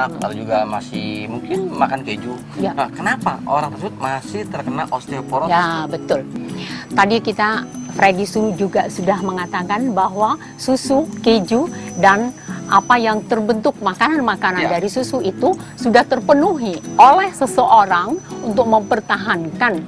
lalu juga masih mungkin makan keju. Ya. Nah, kenapa orang tersebut masih terkena osteoporosis? Ya, betul. Tadi Freddy Su juga sudah mengatakan bahwa susu, keju, dan apa yang terbentuk makanan-makanan dari susu itu sudah terpenuhi oleh seseorang untuk mempertahankan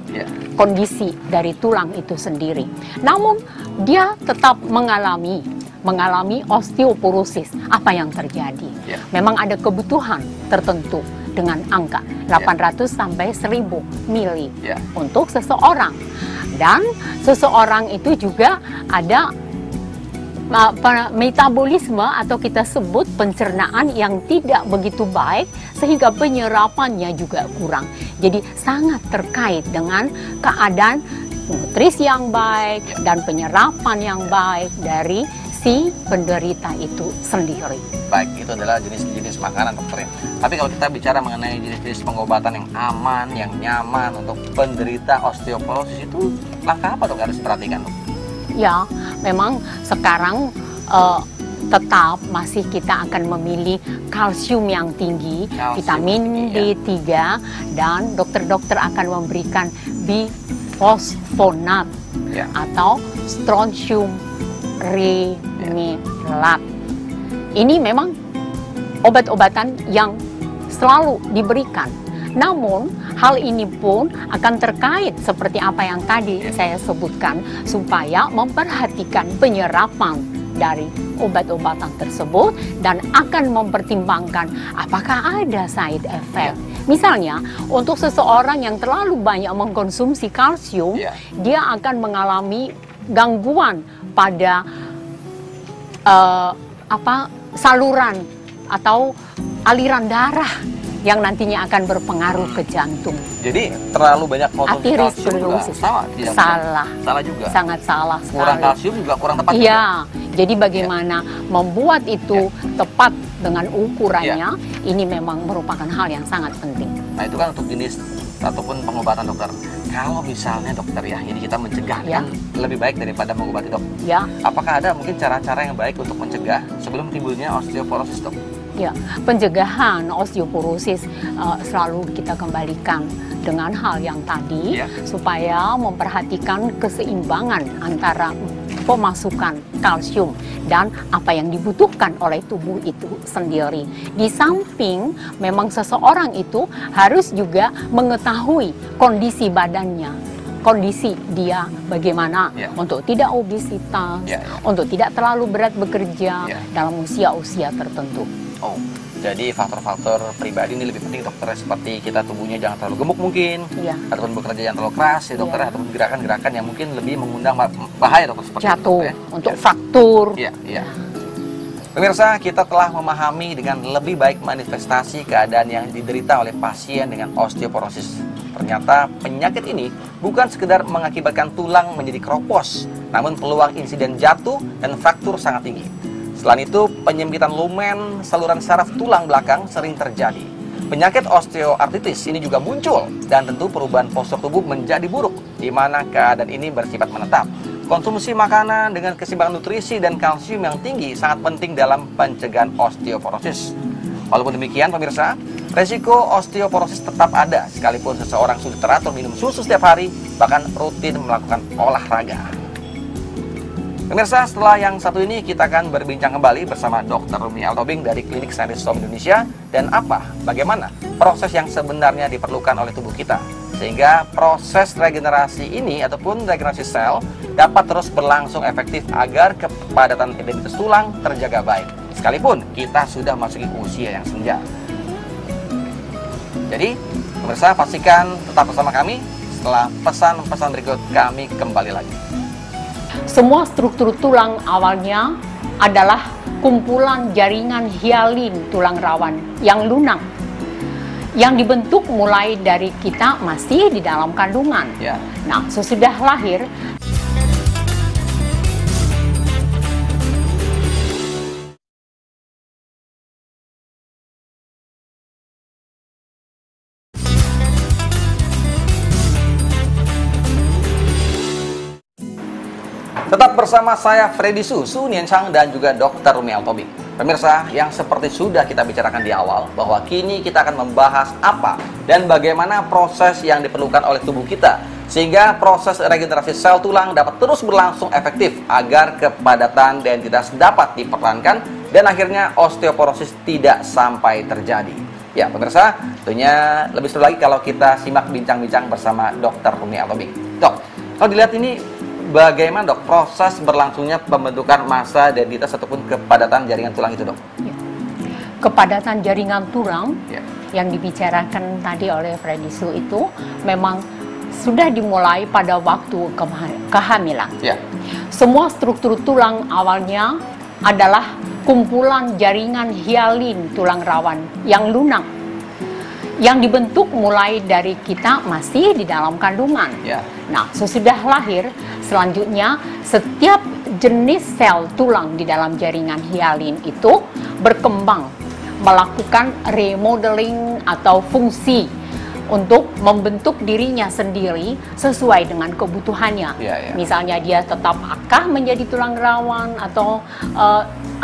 kondisi dari tulang itu sendiri. Namun dia tetap mengalami osteoporosis. Apa yang terjadi? Memang ada kebutuhan tertentu dengan angka 800 sampai 1000 mili untuk seseorang. Dan seseorang itu juga ada metabolisme atau kita sebut pencernaan yang tidak begitu baik sehingga penyerapannya juga kurang. Jadi sangat terkait dengan keadaan nutrisi yang baik dan penyerapan yang baik dari si penderita itu sendiri. Baik, itu adalah jenis-jenis makanan, dokter. Tapi kalau kita bicara mengenai jenis-jenis pengobatan yang aman, yang nyaman untuk penderita osteoporosis, itu langkah apa dok harus diperhatikan, dok? Ya, memang sekarang tetap masih kita akan memilih kalsium yang tinggi, vitamin D3, dan dokter-dokter akan memberikan bifosfonat atau strontium remilat. Ini memang obat-obatan yang selalu diberikan. Namun, hal ini pun akan terkait seperti apa yang tadi saya sebutkan, supaya memperhatikan penyerapan dari obat-obatan tersebut dan akan mempertimbangkan apakah ada side effect. Misalnya, untuk seseorang yang terlalu banyak mengkonsumsi kalsium, dia akan mengalami gangguan pada saluran atau aliran darah yang nantinya akan berpengaruh ke jantung. Jadi terlalu banyak konsumsi kalsium juga salah? Salah juga. Sangat salah sekali. Kurang kalsium juga kurang tepat. Iya. Jadi bagaimana membuat itu tepat dengan ukurannya, ini memang merupakan hal yang sangat penting. Nah, itu kan untuk jenis ataupun pengobatan, dokter. Kalau misalnya dokter ini kita mencegah kan lebih baik daripada mengobati, dok. Apakah ada mungkin cara-cara yang baik untuk mencegah sebelum timbulnya osteoporosis, dok? Ya, pencegahan osteoporosis selalu kita kembalikan dengan hal yang tadi supaya memperhatikan keseimbangan antara pemasukan kalsium dan apa yang dibutuhkan oleh tubuh itu sendiri. Di samping memang seseorang itu harus juga mengetahui kondisi badannya, kondisi dia bagaimana untuk tidak obesitas, untuk tidak terlalu berat bekerja dalam usia-usia tertentu. Oh, jadi faktor-faktor pribadi ini lebih penting, dokter, seperti kita tubuhnya jangan terlalu gemuk mungkin, ataupun bekerja jangan terlalu keras ya dokter, ataupun gerakan-gerakan yang mungkin lebih mengundang bahaya, dokter, seperti jatuh, itu, untuk fraktur. Pemirsa, kita telah memahami dengan lebih baik manifestasi keadaan yang diderita oleh pasien dengan osteoporosis. Ternyata penyakit ini bukan sekedar mengakibatkan tulang menjadi keropos, namun peluang insiden jatuh dan fraktur sangat tinggi. Selain itu, penyempitan lumen saluran saraf tulang belakang sering terjadi. Penyakit osteoartritis ini juga muncul dan tentu perubahan postur tubuh menjadi buruk, di mana keadaan ini bersifat menetap. Konsumsi makanan dengan keseimbangan nutrisi dan kalsium yang tinggi sangat penting dalam pencegahan osteoporosis. Walaupun demikian, pemirsa, resiko osteoporosis tetap ada sekalipun seseorang sudah teratur minum susu setiap hari, bahkan rutin melakukan olahraga. Pemirsa, setelah yang satu ini kita akan berbincang kembali bersama Dr. Rumi Altobing dari Klinik Scientist Home Indonesia, dan bagaimana proses yang sebenarnya diperlukan oleh tubuh kita sehingga proses regenerasi ini ataupun regenerasi sel dapat terus berlangsung efektif agar kepadatan identitas tulang terjaga baik sekalipun kita sudah memasuki usia yang senja. Jadi, pemirsa, pastikan tetap bersama kami. Setelah pesan-pesan berikut kami kembali lagi. Semua struktur tulang awalnya adalah kumpulan jaringan hialin tulang rawan yang lunak, yang dibentuk mulai dari kita masih di dalam kandungan. Nah, sesudah lahir, tetap bersama saya Freddy Su, Su Nian Chang, dan juga Dr. Rumi Altobing. Pemirsa, yang seperti sudah kita bicarakan di awal, bahwa kini kita akan membahas apa dan bagaimana proses yang diperlukan oleh tubuh kita, sehingga proses regenerasi sel tulang dapat terus berlangsung efektif agar kepadatan density dapat dipertahankan dan akhirnya osteoporosis tidak sampai terjadi. Ya, pemirsa, tentunya lebih seru lagi kalau kita simak bincang-bincang bersama Dr. Rumi Altobing. Dok, kalau dilihat ini bagaimana dok proses berlangsungnya pembentukan massa density ataupun kepadatan jaringan tulang itu, dok? Ya. Kepadatan jaringan tulang Ya. yang dibicarakan tadi oleh Freddy Su itu memang sudah dimulai pada waktu kehamilan. Ya. Semua struktur tulang awalnya adalah kumpulan jaringan hialin tulang rawan yang lunak, yang dibentuk mulai dari kita masih di dalam kandungan. Ya. Nah, sesudah lahir, selanjutnya setiap jenis sel tulang di dalam jaringan hialin itu berkembang, melakukan remodeling atau fungsi untuk membentuk dirinya sendiri sesuai dengan kebutuhannya. Ya. Misalnya dia tetap akan menjadi tulang rawan atau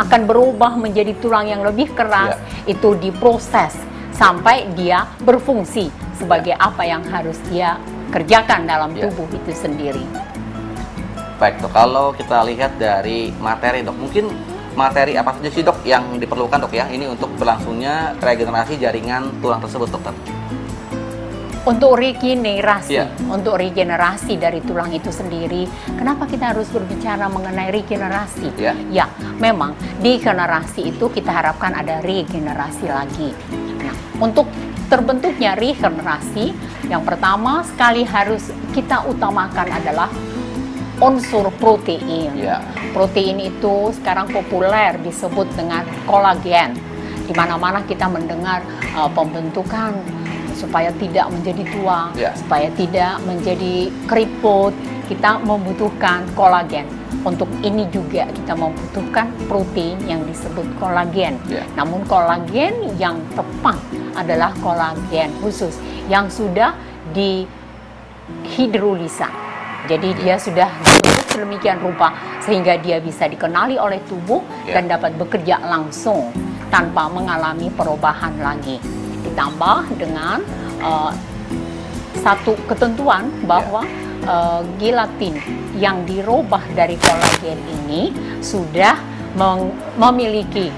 akan berubah menjadi tulang yang lebih keras, itu diproses sampai dia berfungsi sebagai apa yang harus dia kerjakan dalam tubuh itu sendiri. Baik dok, kalau kita lihat dari materi dok, mungkin materi apa saja sih dok yang diperlukan dok ya ini untuk berlangsungnya regenerasi jaringan tulang tersebut, dokter? Untuk regenerasi dari tulang itu sendiri, kenapa kita harus berbicara mengenai regenerasi? Ya, memang degenerasi itu kita harapkan ada regenerasi lagi. Nah, untuk terbentuknya regenerasi, yang pertama sekali harus kita utamakan adalah unsur protein. Protein itu sekarang populer disebut dengan kolagen. Di mana-mana kita mendengar pembentukan supaya tidak menjadi tua, supaya tidak menjadi keriput, kita membutuhkan kolagen. Untuk ini juga kita membutuhkan protein yang disebut kolagen. Namun kolagen yang tepat adalah kolagen khusus yang sudah dihidrolisa. Jadi dia sudah dibentuk sedemikian rupa sehingga dia bisa dikenali oleh tubuh dan dapat bekerja langsung tanpa mengalami perubahan lagi. Ditambah dengan satu ketentuan bahwa gelatin yang dirubah dari kolagen ini sudah memiliki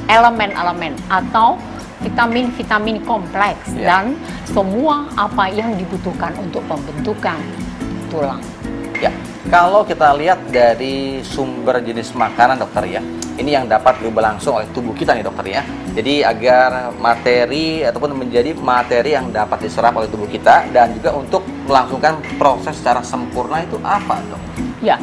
elemen-elemen atau vitamin-vitamin kompleks dan semua apa yang dibutuhkan untuk pembentukan tulang. Ya, kalau kita lihat dari sumber jenis makanan dokter ya, ini yang dapat berlangsung oleh tubuh kita nih dokter ya. Jadi agar materi ataupun menjadi materi yang dapat diserap oleh tubuh kita dan juga untuk melangsungkan proses secara sempurna itu apa dok? Ya,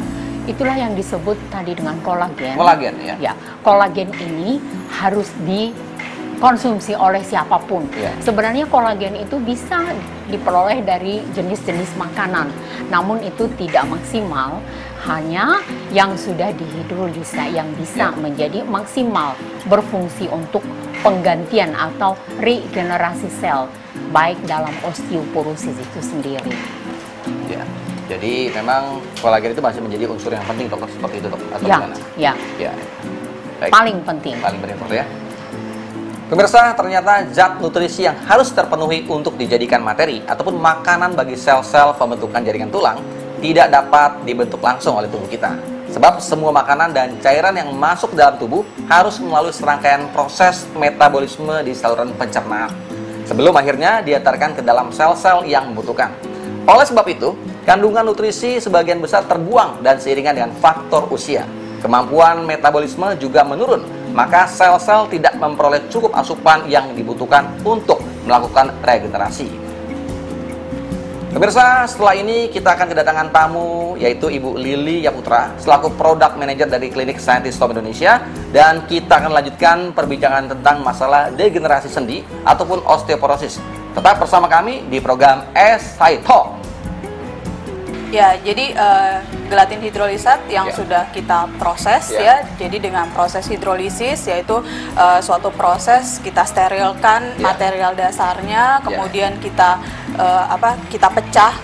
itulah yang disebut tadi dengan kolagen. Kolagen ya? Ya, kolagen ini harus dikonsumsi oleh siapapun. Sebenarnya kolagen itu bisa diperoleh dari jenis-jenis makanan, namun itu tidak maksimal. Hanya yang sudah dihidrolisa yang bisa menjadi maksimal berfungsi untuk penggantian atau regenerasi sel, baik dalam osteoporosis itu sendiri. Ya, jadi memang kolagen itu masih menjadi unsur yang penting dokter seperti itu dok? Atau gimana? Ya. Baik. Paling penting. Paling penting dokter ya. Pemirsa, ternyata zat nutrisi yang harus terpenuhi untuk dijadikan materi ataupun makanan bagi sel-sel pembentukan jaringan tulang tidak dapat dibentuk langsung oleh tubuh kita. Sebab semua makanan dan cairan yang masuk dalam tubuh harus melalui serangkaian proses metabolisme di saluran pencernaan sebelum akhirnya diantarkan ke dalam sel-sel yang membutuhkan. Oleh sebab itu, kandungan nutrisi sebagian besar terbuang dan seiringan dengan faktor usia, kemampuan metabolisme juga menurun, maka sel-sel tidak memperoleh cukup asupan yang dibutuhkan untuk melakukan regenerasi. Pemirsa, setelah ini kita akan kedatangan tamu, yaitu Ibu Lili Yaputra, selaku Product Manager dari Klinik Scientist Top Indonesia, dan kita akan lanjutkan perbincangan tentang masalah degenerasi sendi ataupun osteoporosis. Tetap bersama kami di program SCI Talk. Ya, jadi gelatin hidrolisat yang sudah kita proses ya. Jadi dengan proses hidrolisis yaitu suatu proses kita sterilkan material dasarnya, kemudian kita kita pecah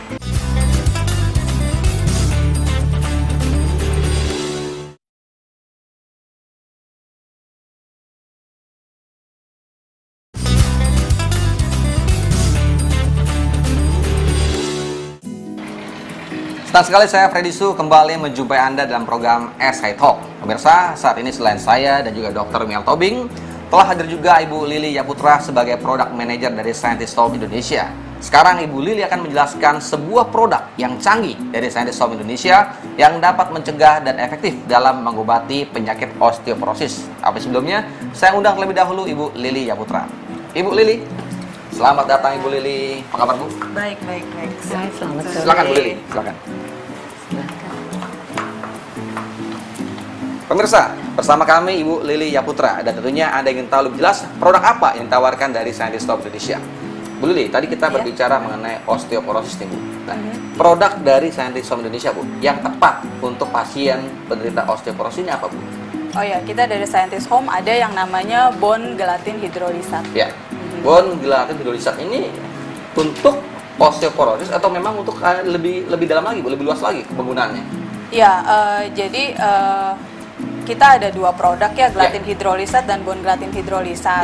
Senang sekali saya Freddy Su kembali menjumpai Anda dalam program SI Talk. Pemirsa, saat ini selain saya dan juga Dr. Miel Tobing, telah hadir juga Ibu Lili Yaputra sebagai Product Manager dari Scientist Home Indonesia. Sekarang Ibu Lili akan menjelaskan sebuah produk yang canggih dari Scientist Home Indonesia yang dapat mencegah dan efektif dalam mengobati penyakit osteoporosis. Tapi sebelumnya, saya undang terlebih dahulu Ibu Lili Yaputra. Ibu Lili, selamat datang Ibu Lili. Apa kabar Bu? Baik. Selamat sore. Silakan Bu Lili, silakan. Pemirsa, bersama kami Ibu Lili Yaputra, dan tentunya Anda ingin tahu lebih jelas produk apa yang ditawarkan dari Scientist Home Indonesia. Bu Lili, tadi kita berbicara mengenai osteoporosis nih Bu. Nah, produk dari Scientist Home Indonesia Bu, yang tepat untuk pasien penderita osteoporosis ini apa Bu? Oh ya, kita dari Scientist Home ada yang namanya bone gelatin hidrolizat. Ya, bone gelatin hidrolizat ini untuk osteoporosis atau memang untuk lebih dalam lagi, lebih luas lagi penggunaannya? Ya, jadi kita ada dua produk ya, gelatin hidrolizat dan bone gelatin hidrolizat.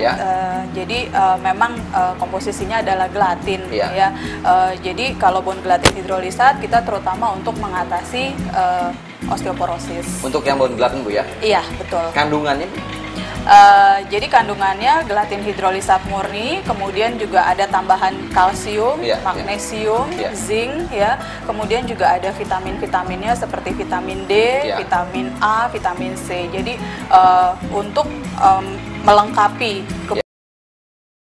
Jadi memang komposisinya adalah gelatin ya. Jadi kalau bone gelatin hidrolizat kita terutama untuk mengatasi osteoporosis. Untuk yang bone gelatin Bu ya? Iya, betul. Kandungannya Bu? Jadi kandungannya gelatin hidrolizat murni, kemudian juga ada tambahan kalsium, magnesium, zinc, ya. Kemudian juga ada vitamin-vitaminnya seperti vitamin D, vitamin A, vitamin C. Jadi untuk melengkapi